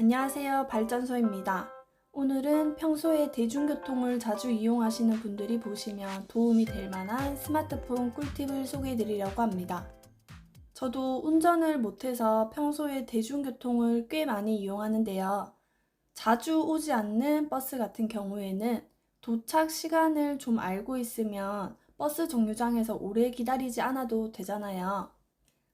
안녕하세요. 발전소입니다. 오늘은 평소에 대중교통을 자주 이용하시는 분들이 보시면 도움이 될 만한 스마트폰 꿀팁을 소개해 드리려고 합니다. 저도 운전을 못해서 평소에 대중교통을 꽤 많이 이용하는데요. 자주 오지 않는 버스 같은 경우에는 도착 시간을 좀 알고 있으면 버스 정류장에서 오래 기다리지 않아도 되잖아요.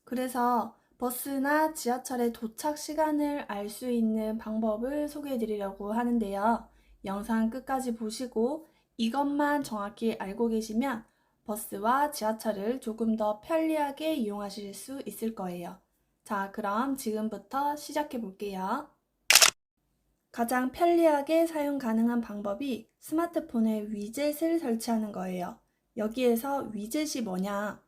그래서 버스나 지하철의 도착 시간을 알 수 있는 방법을 소개해 드리려고 하는데요. 영상 끝까지 보시고 이것만 정확히 알고 계시면 버스와 지하철을 조금 더 편리하게 이용하실 수 있을 거예요. 자, 그럼 지금부터 시작해 볼게요. 가장 편리하게 사용 가능한 방법이 스마트폰에 위젯을 설치하는 거예요. 여기에서 위젯이 뭐냐?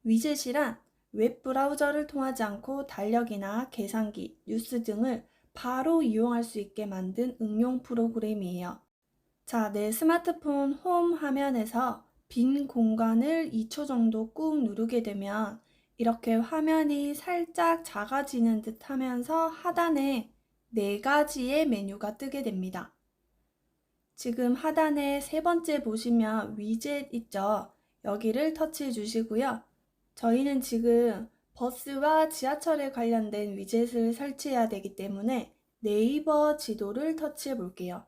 위젯이란 웹브라우저를 통하지 않고 달력이나 계산기, 뉴스 등을 바로 이용할 수 있게 만든 응용 프로그램이에요. 자, 내 스마트폰 홈 화면에서 빈 공간을 2초 정도 꾹 누르게 되면 이렇게 화면이 살짝 작아지는 듯 하면서 하단에 4가지의 메뉴가 뜨게 됩니다. 지금 하단에 세 번째 보시면 위젯 있죠? 여기를 터치해 주시고요. 저희는 지금 버스와 지하철에 관련된 위젯을 설치해야 되기 때문에 네이버 지도를 터치해 볼게요.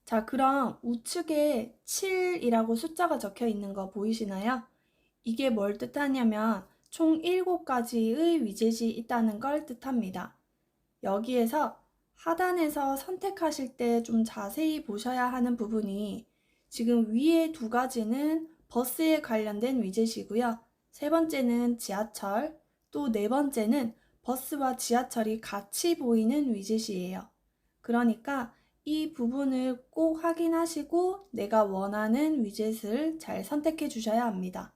자, 그럼 우측에 7이라고 숫자가 적혀 있는 거 보이시나요? 이게 뭘 뜻하냐면 총 7가지의 위젯이 있다는 걸 뜻합니다. 여기에서 하단에서 선택하실 때 좀 자세히 보셔야 하는 부분이 지금 위에 2가지는 버스에 관련된 위젯이고요. 세 번째는 지하철, 또 네 번째는 버스와 지하철이 같이 보이는 위젯이에요. 그러니까 이 부분을 꼭 확인하시고 내가 원하는 위젯을 잘 선택해 주셔야 합니다.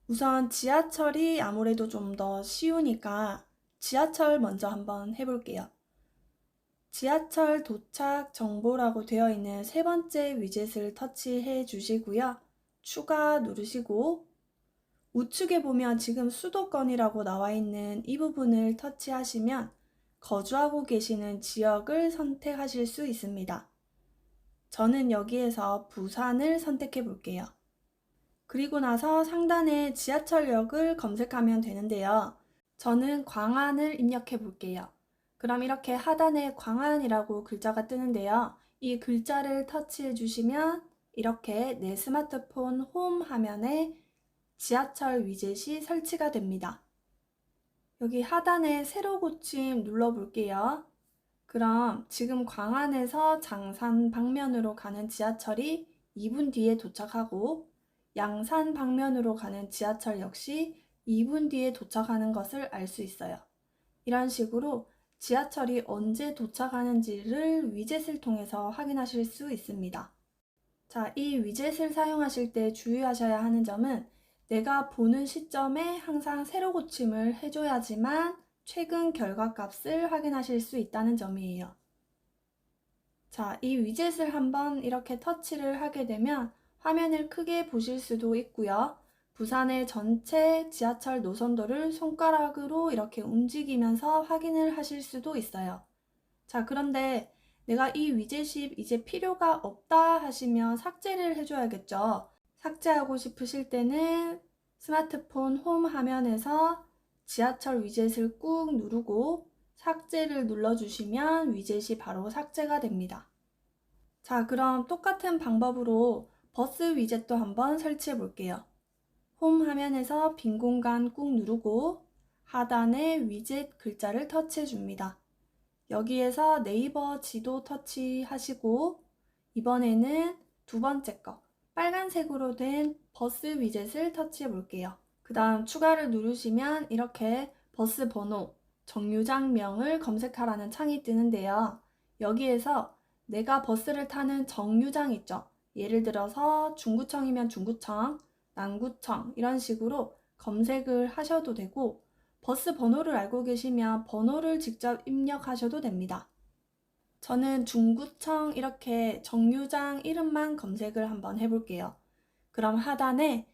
우선 지하철이 아무래도 좀 더 쉬우니까 지하철 먼저 한번 해볼게요. 지하철 도착 정보라고 되어 있는 세 번째 위젯을 터치해 주시고요. 추가 누르시고 우측에 보면 지금 수도권이라고 나와 있는 이 부분을 터치하시면 거주하고 계시는 지역을 선택하실 수 있습니다. 저는 여기에서 부산을 선택해 볼게요. 그리고 나서 상단에 지하철역을 검색하면 되는데요. 저는 광안을 입력해 볼게요. 그럼 이렇게 하단에 광안이라고 글자가 뜨는데요. 이 글자를 터치해 주시면 이렇게 내 스마트폰 홈 화면에 지하철 위젯이 설치가 됩니다. 여기 하단에 새로 고침 눌러볼게요. 그럼 지금 광안에서 장산 방면으로 가는 지하철이 2분 뒤에 도착하고 양산 방면으로 가는 지하철 역시 2분 뒤에 도착하는 것을 알 수 있어요. 이런 식으로 지하철이 언제 도착하는지를 위젯을 통해서 확인하실 수 있습니다. 자, 이 위젯을 사용하실 때 주의하셔야 하는 점은 내가 보는 시점에 항상 세로 고침을 해줘야지만 최근 결과값을 확인하실 수 있다는 점이에요. 자, 이 위젯을 한번 이렇게 터치를 하게 되면 화면을 크게 보실 수도 있고요. 부산의 전체 지하철 노선도를 손가락으로 이렇게 움직이면서 확인을 하실 수도 있어요. 자, 그런데 내가 이 위젯이 이제 필요가 없다 하시면 삭제를 해줘야겠죠. 삭제하고 싶으실 때는 스마트폰 홈 화면에서 지하철 위젯을 꾹 누르고 삭제를 눌러주시면 위젯이 바로 삭제가 됩니다. 자, 그럼 똑같은 방법으로 버스 위젯도 한번 설치해 볼게요. 홈 화면에서 빈 공간 꾹 누르고 하단에 위젯 글자를 터치해 줍니다. 여기에서 네이버 지도 터치하시고 이번에는 두 번째 거 빨간색으로 된 버스 위젯을 터치해 볼게요. 그 다음 추가를 누르시면 이렇게 버스 번호, 정류장명을 검색하라는 창이 뜨는데요. 여기에서 내가 버스를 타는 정류장 있죠. 예를 들어서 중구청이면 중구청, 남구청 이런 식으로 검색을 하셔도 되고 버스 번호를 알고 계시면 번호를 직접 입력하셔도 됩니다. 저는 중구청 이렇게 정류장 이름만 검색을 한번 해볼게요. 그럼 하단에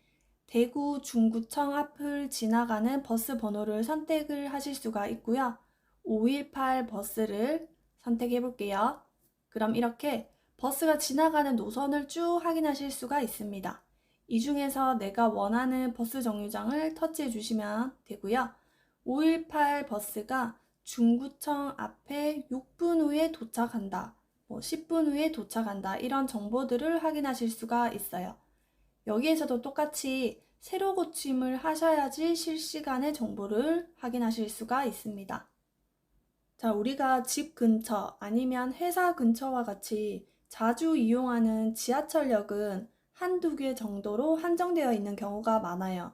대구 중구청 앞을 지나가는 버스 번호를 선택을 하실 수가 있고요. 518 버스를 선택해 볼게요. 그럼 이렇게 버스가 지나가는 노선을 쭉 확인하실 수가 있습니다. 이 중에서 내가 원하는 버스 정류장을 터치해 주시면 되고요. 518 버스가 중구청 앞에 6분 후에 도착한다, 10분 후에 도착한다, 이런 정보들을 확인하실 수가 있어요. 여기에서도 똑같이 세로 고침을 하셔야지 실시간의 정보를 확인하실 수가 있습니다. 자, 우리가 집 근처 아니면 회사 근처와 같이 자주 이용하는 지하철역은 한두 개 정도로 한정되어 있는 경우가 많아요.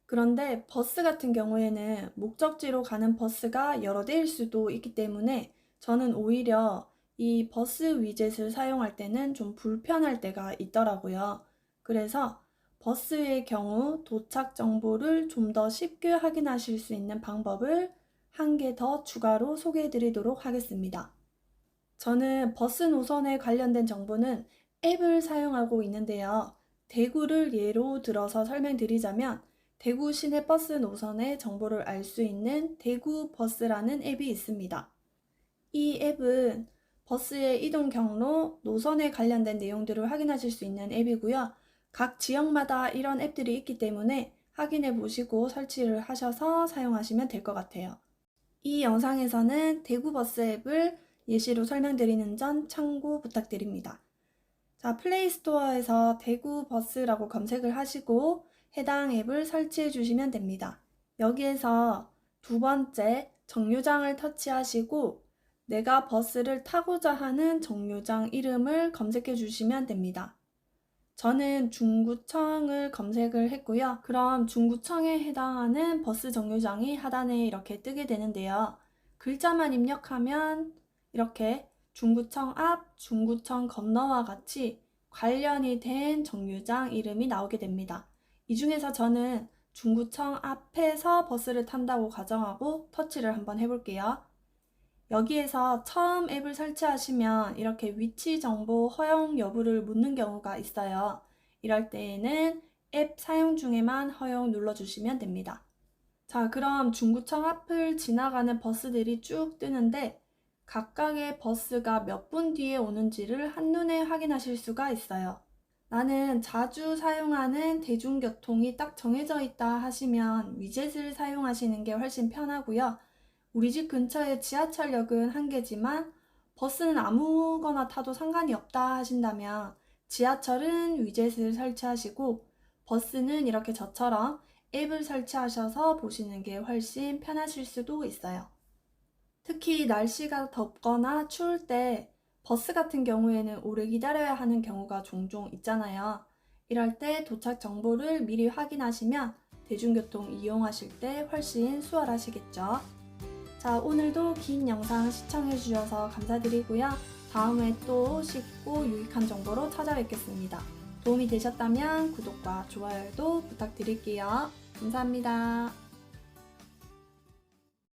그런데 버스 같은 경우에는 목적지로 가는 버스가 여러 대일 수도 있기 때문에 저는 오히려 이 버스 위젯을 사용할 때는 좀 불편할 때가 있더라고요. 그래서 버스의 경우 도착 정보를 좀 더 쉽게 확인하실 수 있는 방법을 한 개 더 추가로 소개해 드리도록 하겠습니다. 저는 버스 노선에 관련된 정보는 앱을 사용하고 있는데요. 대구를 예로 들어서 설명드리자면 대구 시내 버스 노선의 정보를 알 수 있는 대구 버스라는 앱이 있습니다. 이 앱은 버스의 이동 경로, 노선에 관련된 내용들을 확인하실 수 있는 앱이고요. 각 지역마다 이런 앱들이 있기 때문에 확인해 보시고 설치를 하셔서 사용하시면 될 것 같아요. 이 영상에서는 대구 버스 앱을 예시로 설명드리는 점 참고 부탁드립니다. 자, 플레이스토어에서 대구 버스라고 검색을 하시고 해당 앱을 설치해 주시면 됩니다. 여기에서 두 번째 정류장을 터치하시고 내가 버스를 타고자 하는 정류장 이름을 검색해 주시면 됩니다. 저는 중구청을 검색을 했고요. 그럼 중구청에 해당하는 버스 정류장이 하단에 이렇게 뜨게 되는데요. 글자만 입력하면 이렇게 중구청 앞, 중구청 건너와 같이 관련이 된 정류장 이름이 나오게 됩니다. 이 중에서 저는 중구청 앞에서 버스를 탄다고 가정하고 터치를 한번 해볼게요. 여기에서 처음 앱을 설치하시면 이렇게 위치 정보 허용 여부를 묻는 경우가 있어요. 이럴 때에는 앱 사용 중에만 허용 눌러주시면 됩니다. 자, 그럼 중구청 앞을 지나가는 버스들이 쭉 뜨는데 각각의 버스가 몇 분 뒤에 오는지를 한눈에 확인하실 수가 있어요. 나는 자주 사용하는 대중교통이 딱 정해져 있다 하시면 위젯을 사용하시는 게 훨씬 편하고요. 우리 집 근처에 지하철역은 한 개지만 버스는 아무거나 타도 상관이 없다 하신다면 지하철은 위젯을 설치하시고 버스는 이렇게 저처럼 앱을 설치하셔서 보시는 게 훨씬 편하실 수도 있어요. 특히 날씨가 덥거나 추울 때 버스 같은 경우에는 오래 기다려야 하는 경우가 종종 있잖아요. 이럴 때 도착 정보를 미리 확인하시면 대중교통 이용하실 때 훨씬 수월하시겠죠. 자, 오늘도 긴 영상 시청해 주셔서 감사드리고요. 다음에 또 쉽고 유익한 정보로 찾아뵙겠습니다. 도움이 되셨다면 구독과 좋아요도 부탁드릴게요. 감사합니다.